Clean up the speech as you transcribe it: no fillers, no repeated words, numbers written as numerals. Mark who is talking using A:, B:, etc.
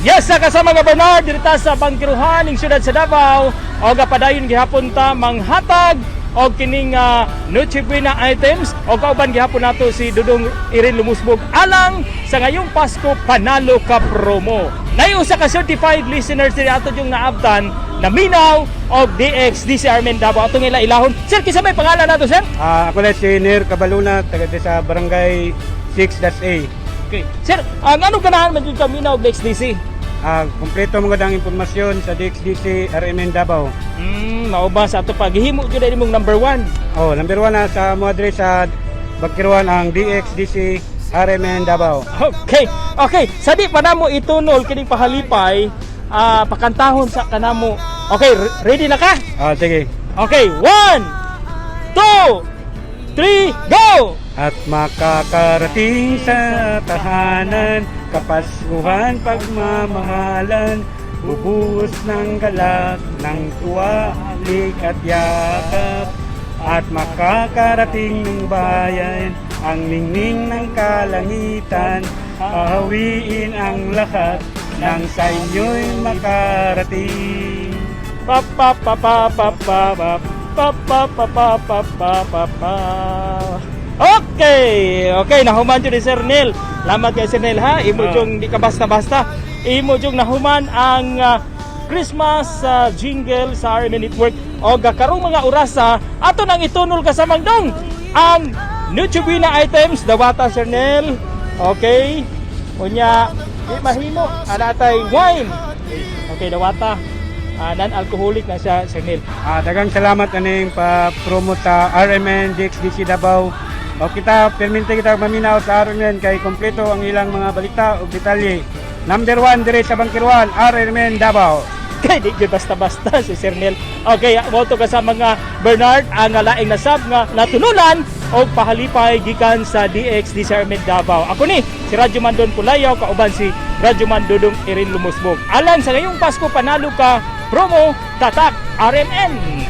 A: Yes, sa kasama nga Bernard dirita sa bangkiruhan ning syudad sa Davao o gapadayon gihapon ta manghatag o kining Noche Buena items o kauban gihapon nato si Dudong Irin Lumusbog alang sa ngayong Pasko Panalo Ka promo. Nayo usa ka certified listeners diri ato yung naabtan na minaw og DXDC RMN Davao atong ilahon. Sir, kinsa may pangalan nato, sir?
B: Ako na si Cabaluna, taga sa Barangay 6-A.
A: Okay. Sir, ano ganahan man jud kami na og DXDC?
B: Kompleto mga dang impormasyon sa DXDC RMN Davao.
A: Mao ba sa ato paghihimo jud imong number 1?
B: Oh, number 1 na sa mo adres sa Bagkiruan ang DXDC RMN Davao.
A: Okay. Okay, sa di pa namo itunol kining pahalipay, pakantahon sa kanamo. Okay, ready na ka?
B: Sige.
A: Okay, 1 2 3 go!
B: At makakarating sa tahanan, kapaskuhan, pagmamahalan, bubuhos ng galak, ng tuwa, halik at yakap. At makakarating ng bayan, ang ningning ng kalangitan, ahawiin ang lahat, nang sa inyo'y makarating.
A: Okay, nahuman jud ni Sir Nel. Salamat kay Sir Nel ha. Imo jung di ka basta-basta. Imo jung nahuman ang Christmas jingle sa RMN Network o karong mga orasa ato nang itunol Kasamang dong ang Noche Buena items dawata Sir Nel. Okay. Unya di mahimo anatay wine. Okay, dawata. Non-alcoholic na siya, Sir Nel.
B: Dagang salamat aning pa-promote sa RMN DXDC Davao. O kita, perminte kita maminaw sa RMN kay kompleto ang ilang mga balita o detalye. Number 1 dire sa Bangkiruan, RMN Davao.
A: Kay di gyud basta-basta si Sir Nel. Okay, moto ka sa mga Bernard ang laing nasab nga natunulan og pahalipay gikan sa DXDC RMN Davao. Ako ni si Radyo Mandon Pulayaw kauban si Radyo Mandodong Irin Lumusbog. Alang sa ngayong Pasko Panalo Ka promo tatak RMN.